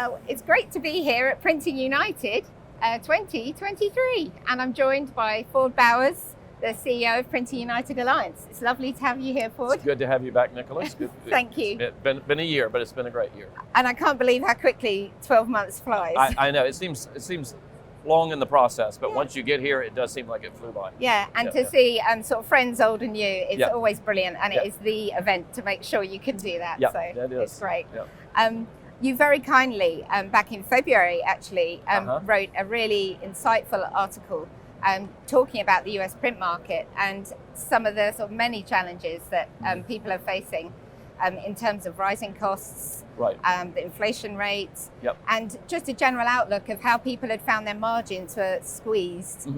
Well, it's great to be here at Printing United 2023, and I'm joined by Ford Bowers, the CEO of Printing United Alliance. It's lovely to have you here, Ford. It's good to have you back, Nicola. Thank you. It's been a year, but it's been a great year. And I can't believe how quickly 12 months flies. I know, it seems long in the process, but once you get here, it does seem like it flew by. Yeah, and to see sort of friends old and new, it's always brilliant, and it is the event to make sure you can do that. Yeah, so that is. It's great. Yeah. You very kindly, back in February actually, wrote a really insightful article talking about the US print market and some of the sort of many challenges that people are facing in terms of rising costs, the inflation rates, and just a general outlook of how people had found their margins were squeezed.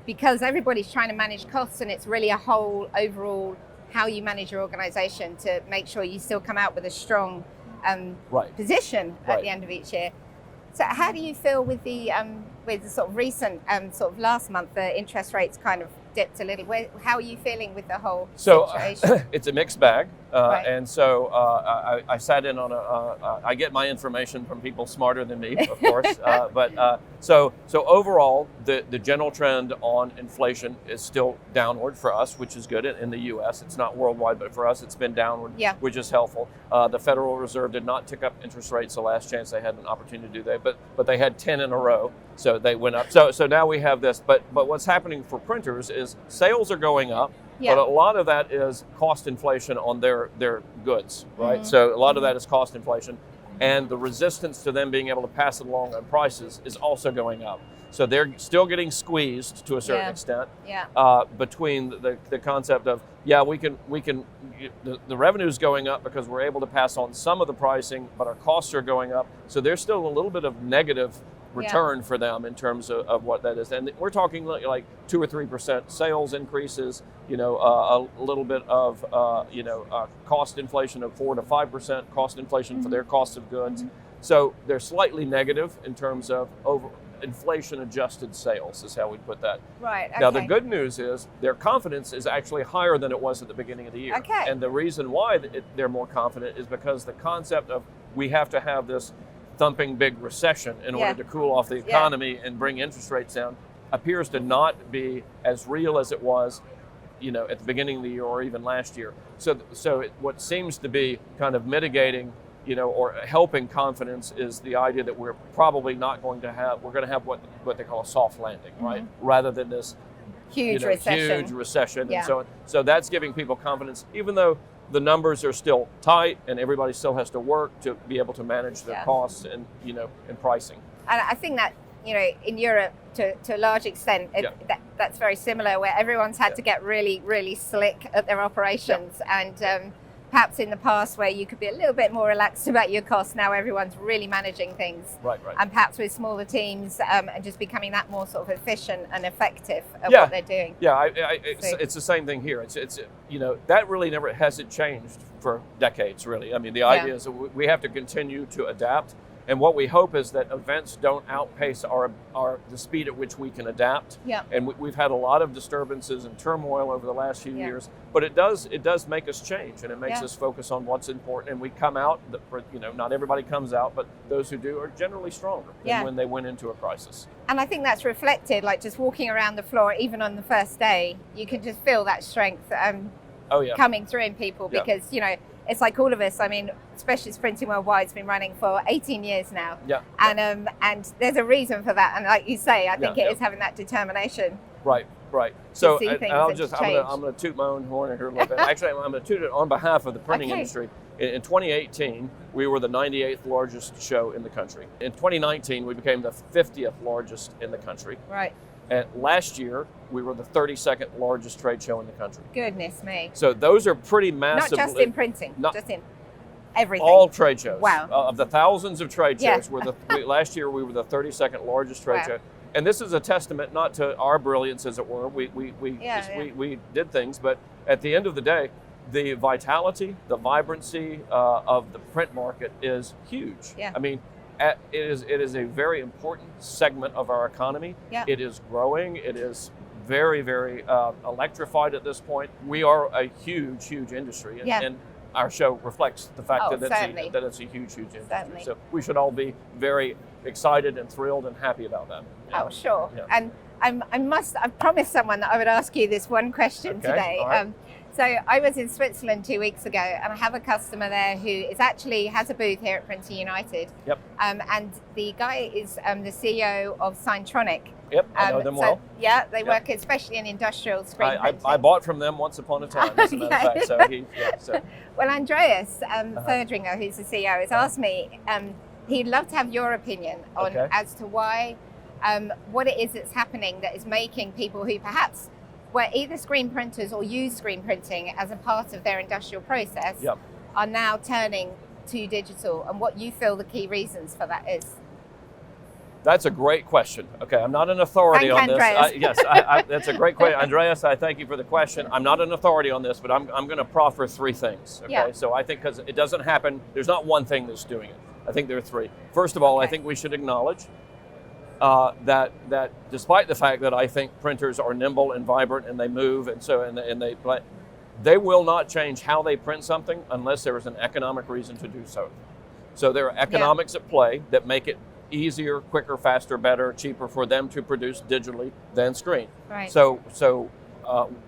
Because everybody's trying to manage costs, and it's really a whole overall how you manage your organization to make sure you still come out with a strong position at the end of each year. So how do you feel with the sort of recent sort of last month, the interest rates kind of dipped a little? How are you feeling with the whole situation? It's a mixed bag. And so I sat in on I get my information from people smarter than me, of course. So overall, the general trend on inflation is still downward for us, which is good in the US. It's not worldwide, but for us, it's been downward, which is helpful. The Federal Reserve did not tick up interest rates the last chance they had an opportunity to do that, but they had 10 in a row, so they went up. So now we have this, but what's happening for printers is sales are going up. But a lot of that is cost inflation on their goods, right? So a lot of that is cost inflation, and the resistance to them being able to pass it along on prices is also going up. So they're still getting squeezed to a certain extent between the concept of the revenue's going up because we're able to pass on some of the pricing, but our costs are going up. So there's still a little bit of negative return for them in terms of what that is, and we're talking like 2 or 3% sales increases. A little bit of cost inflation of 4 to 5% cost inflation for their cost of goods. So they're slightly negative in terms of inflation adjusted sales is how we put that. Right. Okay. Now the good news is their confidence is actually higher than it was at the beginning of the year. Okay. And the reason why they're more confident is because the concept of we have to have this thumping big recession in order to cool off the economy and bring interest rates down appears to not be as real as it was, at the beginning of the year or even last year. So what seems to be kind of mitigating, or helping confidence is the idea that we're probably not going to have, we're going to have what they call a soft landing, right? Rather than this huge recession. And so on. So that's giving people confidence, even though the numbers are still tight and everybody still has to work to be able to manage their costs and, and pricing. And I think that, in Europe to a large extent, that's very similar, where everyone's had to get really, really slick at their operations. And perhaps in the past where you could be a little bit more relaxed about your costs, now everyone's really managing things. Right. And perhaps with smaller teams and just becoming that more sort of efficient and effective at what they're doing. Yeah, it's the same thing here. It's that really never hasn't changed for decades, really. I mean, the idea is that we have to continue to adapt. And what we hope is that events don't outpace the speed at which we can adapt. Yeah. And we've had a lot of disturbances and turmoil over the last few years, but it does make us change, and it makes us focus on what's important. And we come out, not everybody comes out, but those who do are generally stronger than when they went into a crisis. And I think that's reflected, like just walking around the floor, even on the first day, you can just feel that strength coming through in people because, it's like all of us. I mean, Specialist Printing Worldwide's been running for 18 years now. Yeah. And there's a reason for that. And like you say, I think it is having that determination. Right. So I'm going to toot my own horn here a little bit. Actually, I'm going to toot it on behalf of the printing industry. In 2018, we were the 98th largest show in the country. In 2019, we became the 50th largest in the country. Right. And last year, we were the 32nd largest trade show in the country. Goodness me. So those are pretty massive. Not just in printing, just in everything. All trade shows. Wow. Of the thousands of trade shows, last year we were the 32nd largest trade show. And this is a testament not to our brilliance, as it were. We did things, but at the end of the day, the vitality, the vibrancy of the print market is huge. Yeah. I mean, it is a very important segment of our economy. Yeah. It is growing. It is very, very electrified at this point. We are a huge industry. And our show reflects the fact that it's a huge industry. Certainly. So we should all be very excited and thrilled and happy about that. Oh, sure. Yeah. And I promised someone that I would ask you this one question today. Right. So I was in Switzerland 2 weeks ago, and I have a customer there who has a booth here at Printer United. Yep. And the guy is the CEO of SignTronic. Yep, I know them well. Yeah, they work especially in industrial screen printing. I bought from them once upon a time, as a matter of fact. Well, Andreas Ferndriger, who's the CEO, has asked me, he'd love to have your opinion on as to why, what it is that's happening that is making people who perhaps were either screen printers or use screen printing as a part of their industrial process are now turning to digital, and what you feel the key reasons for that is. That's a great question. Okay, I'm not an authority on this. That's a great question. Andreas, I thank you for the question. I'm not an authority on this, but I'm going to proffer three things. Okay, so I think because it doesn't happen, there's not one thing that's doing it. I think there are three. First of all, I think we should acknowledge that despite the fact that I think printers are nimble and vibrant and they move and they will not change how they print something unless there is an economic reason to do so. So there are economics at play that make it easier, quicker, faster, better, cheaper for them to produce digitally than screen. Right. So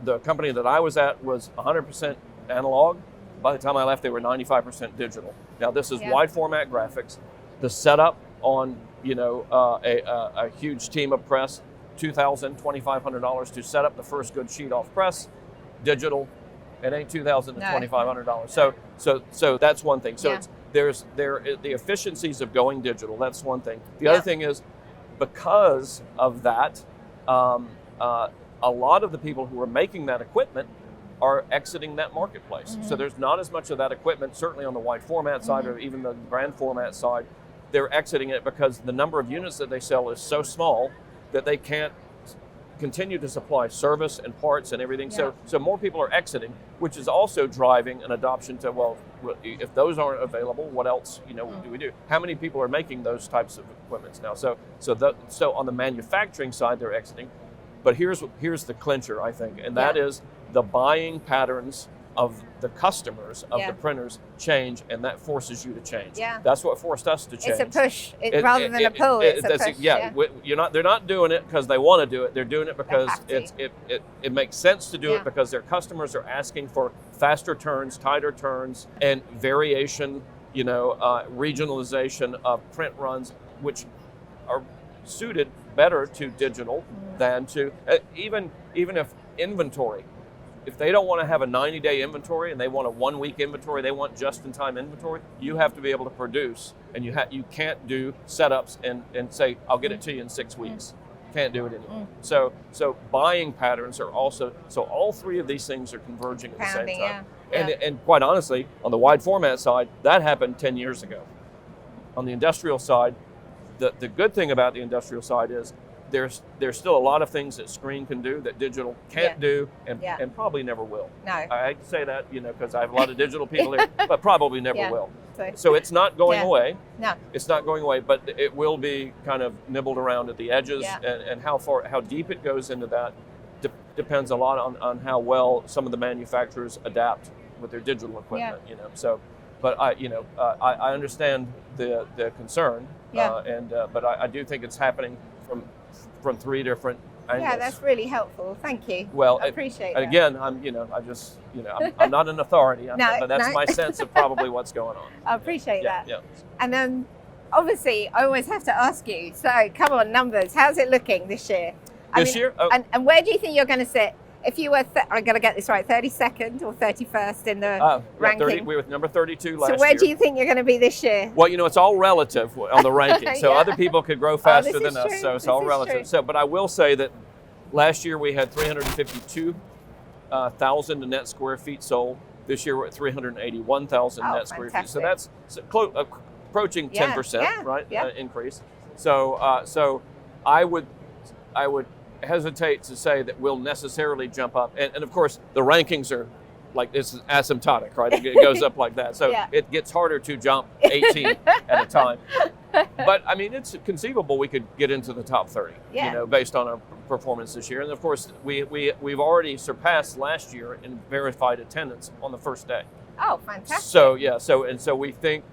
the company that I was at was 100% analog. By the time I left, they were 95% digital. Now this is wide format graphics. The setup on a huge team of press, $2,000, $2,500 to set up the first good sheet off press, digital. It ain't $2,000 to $2,500. So that's one thing. So it's the efficiencies of going digital. That's one thing. The other thing is, because of that, a lot of the people who are making that equipment are exiting that marketplace. So there's not as much of that equipment, certainly on the wide format side or even the grand format side. They're exiting it because the number of units that they sell is so small that they can't continue to supply service and parts and everything. So more people are exiting, which is also driving an adoption to, if those aren't available, what else do we do? How many people are making those types of equipments now? So on the manufacturing side, they're exiting. But here's the clincher, I think, and that is the buying patterns of the customers of the printers change, and that forces you to change. That's what forced us to change. It's a push rather than a pull. It's a push. They're not doing it because they want to do it. They're doing it because it makes sense to do it because their customers are asking for faster turns, tighter turns, and variation, regionalization of print runs, which are suited better to digital than to even if inventory. If they don't want to have a 90-day inventory and they want a 1-week inventory, they want just-in-time inventory, you have to be able to produce, and you can't do setups and say, I'll get it to you in 6 weeks. Can't do it anymore. So buying patterns are also, all three of these things are converging at the same time. And quite honestly, on the wide format side, that happened 10 years ago. On the industrial side, the good thing about the industrial side is there's still a lot of things that screen can do that digital can't do and probably never will. No. I hate to say that, because I have a lot of digital people here, but probably never will. So it's not going away. No. It's not going away, but it will be kind of nibbled around at the edges, and how deep it goes into that depends a lot on how well some of the manufacturers adapt with their digital equipment. But I understand the concern, but I do think it's happening from three different angles. Yeah, that's really helpful. Thank you. Well, I appreciate that. Again, I'm not an authority, but that's my sense of probably what's going on. I appreciate that. Yeah. And then, obviously, I always have to ask you. So, come on, numbers. How's it looking this year? This year? Oh. And where do you think you're going to sit? If you were, I'm going to get this right, 32nd or 31st in the ranking? We were number 32 last year. So where do you think you're going to be this year? Well, it's all relative on the ranking. So other people could grow faster than us. So it's all relative. True. But I will say that last year we had 352,000 net square feet sold. This year we're at 381,000 net square feet. So that's approaching 10%, increase. So I would hesitate to say that we'll necessarily jump up. And of course, the rankings are like, this is asymptotic, right? It goes up like that. So it gets harder to jump 18 at a time. But I mean, it's conceivable we could get into the top 30, based on our performance this year. And of course, we've already surpassed last year in verified attendance on the first day. Oh, fantastic. So we think,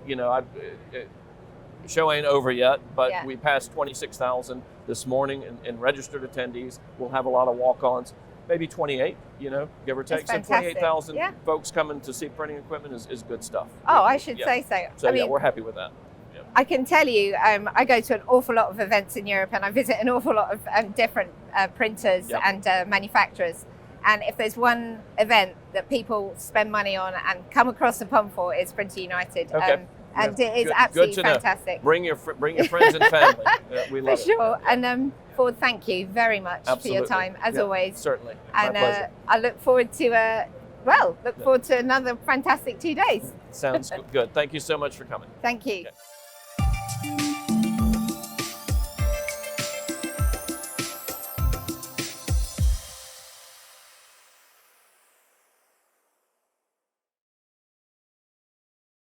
show ain't over yet, but we passed 26,000 this morning in registered attendees. We'll have a lot of walk-ons, maybe 28, give or take. So 28,000 folks coming to see printing equipment is good stuff. Oh, I should say so. So we're happy with that. Yeah. I can tell you, I go to an awful lot of events in Europe, and I visit an awful lot of different printers and manufacturers. And if there's one event that people spend money on and come across the pond for, it's Printer United. Okay. And it is absolutely fantastic. Bring your friends and family. We love it. For sure. And Ford, thank you very much for your time, as always. Certainly. And my pleasure. I look forward to another fantastic 2 days. Sounds good. Thank you so much for coming. Thank you. Okay.